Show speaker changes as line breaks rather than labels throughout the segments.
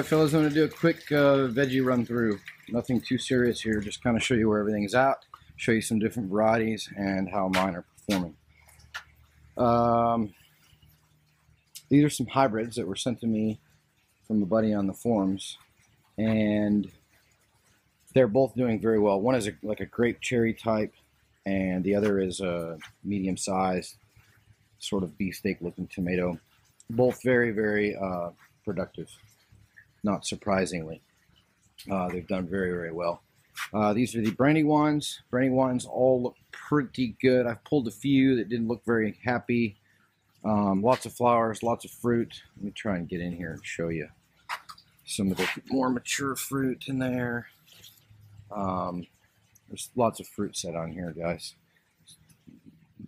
Alright fellas, I'm going to do a quick veggie run through. Nothing too serious here, just kind of show you where everything's at, show you some different varieties and how mine are performing. These are some hybrids that were sent to me from a buddy on the forums, and they're both doing very well. One is like a grape cherry type, and the other is a medium-sized sort of beefsteak looking tomato. Both very, very productive. Not surprisingly, they've done very, very well. These are the Brandywines. Brandywines all look pretty good. I've pulled a few that didn't look very happy. Lots of flowers, lots of fruit. Let me try and get in here and show you some of the more mature fruit in there. There's lots of fruit set on here, guys.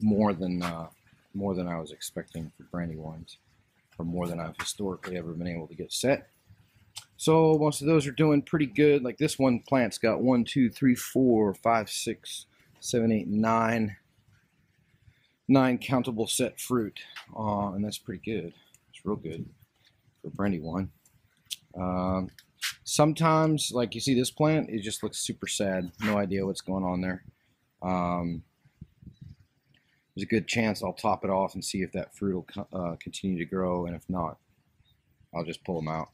More than I was expecting for Brandywines, or more than I've historically ever been able to get set. So most of those are doing pretty good. Like this one plant's got 1, 2, 3, 4, 5, 6, 7, 8, 9 countable set fruit, and that's pretty good. It's real good for Brandywine. Sometimes, like you see this plant, it just looks super sad. No idea what's going on there. There's a good chance I'll top it off and see if that fruit will continue to grow, and if not, I'll just pull them out.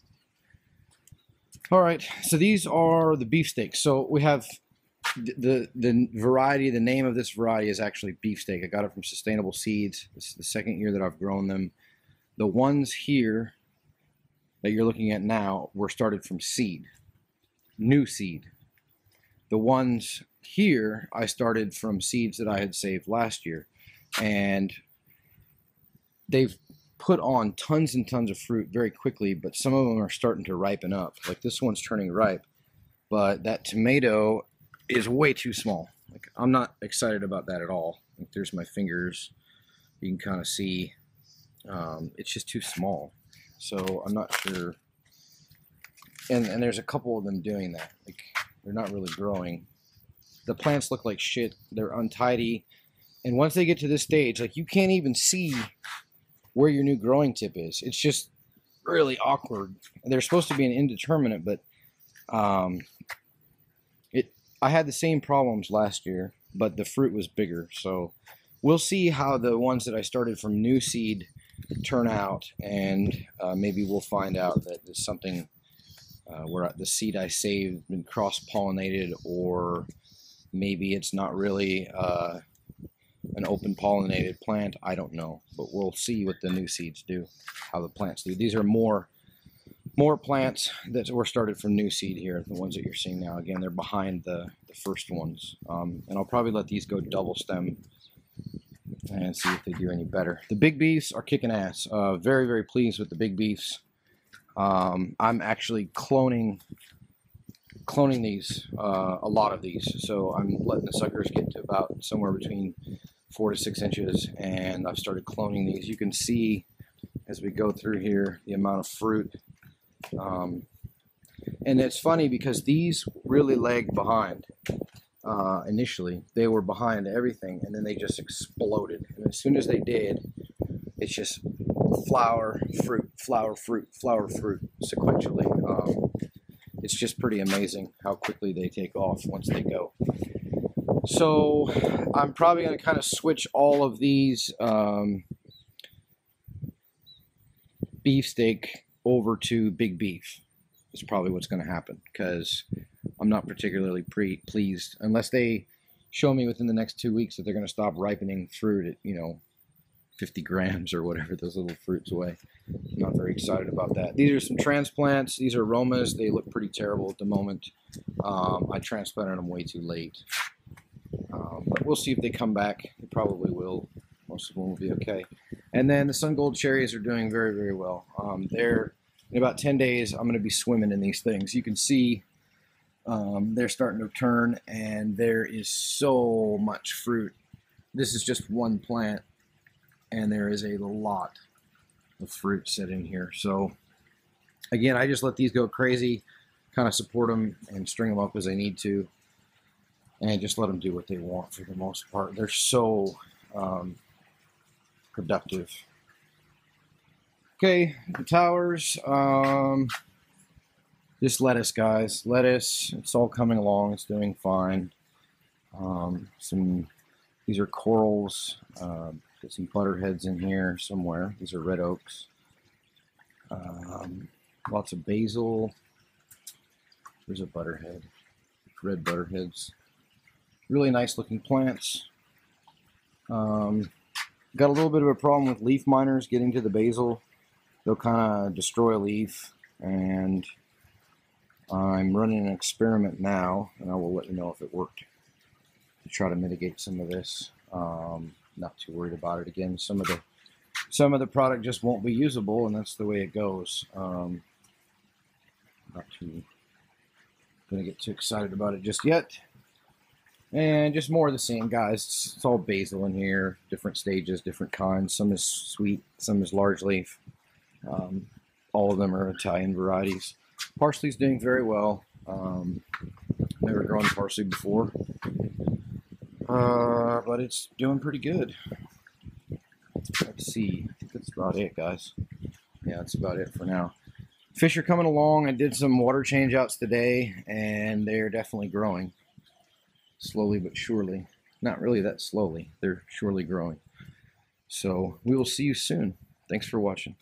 All right, so these are the beefsteaks. So we have the variety. The name of this variety is actually beefsteak. I got it from Sustainable Seeds. This is the second year that I've grown them. The ones here that you're looking at now were started from seed, new seed. The ones here I started from seeds that I had saved last year, and they've put on tons and tons of fruit very quickly, but some of them are starting to ripen up. Like this one's turning ripe, but that tomato is way too small. Like, I'm not excited about that at all. Like, there's my fingers. You can kind of see it's just too small. So I'm not sure. And there's a couple of them doing that. Like, they're not really growing. The plants look like shit. They're untidy. And once they get to this stage, like, you can't even see where your new growing tip is. It's just really awkward. They're supposed to be an indeterminate, but I had the same problems last year, but the fruit was bigger. So we'll see how the ones that I started from new seed turn out, and maybe we'll find out that there's something where the seed I saved been cross-pollinated, or maybe it's not really an open pollinated plant. I don't know, but we'll see what the new seeds do, how the plants do. These are more plants that were started from new seed here, the ones that you're seeing now. Again, they're behind the first ones, and I'll probably let these go double stem and see if they do any better. The big beefs are kicking ass. Very, very pleased with the big beefs. I'm actually cloning these, a lot of these, so I'm letting the suckers get to about somewhere between 4 to 6 inches, and I've started cloning these. You can see as we go through here the amount of fruit, and it's funny because these really lagged behind. Initially they were behind everything, and then they just exploded, and as soon as they did, it's just flower, fruit, flower, fruit, flower, fruit sequentially. It's just pretty amazing how quickly they take off once they go. So I'm probably going to kind of switch all of these beefsteak over to big beef. Is probably what's going to happen, because I'm not particularly pleased unless they show me within the next 2 weeks that they're going to stop ripening fruit at, 50 grams or whatever those little fruits weigh. I'm not very excited about that. These are some transplants. These are Romas. They look pretty terrible at the moment. I transplanted them way too late. But we'll see if they come back. They probably will. Most of them will be okay. And then the Sun Gold cherries are doing very, very well. They're in about 10 days, I'm going to be swimming in these things. You can see they're starting to turn, and there is so much fruit. This is just one plant, and there is a lot of fruit sitting here. So again, I just let these go crazy, kind of support them and string them up as I need to, and just let them do what they want for the most part. They're so productive. Okay, the towers. Just lettuce, guys. Lettuce. It's all coming along. It's doing fine. These are corals. Got some butterheads in here somewhere. These are red oaks. Lots of basil. There's a butterhead. Red butterheads. Really nice looking plants. Got a little bit of a problem with leaf miners getting to the basil. They'll kind of destroy a leaf, and I'm running an experiment now, and I will let you know if it worked to try to mitigate some of this. Not too worried about it. Again, some of the product just won't be usable, and that's the way it goes. Not too gonna get too excited about it just yet. And just more of the same, guys. It's all basil in here, different stages, different kinds. Some is sweet, some is large leaf. All of them are Italian varieties. Parsley's doing very well. Never grown parsley before, but it's doing pretty good. Let's see. I think that's about it, guys. Yeah, that's about it for now. Fish are coming along. I did some water change outs today, and they're definitely growing. Slowly but surely. Not really that slowly. They're surely growing. So we will see you soon. Thanks for watching.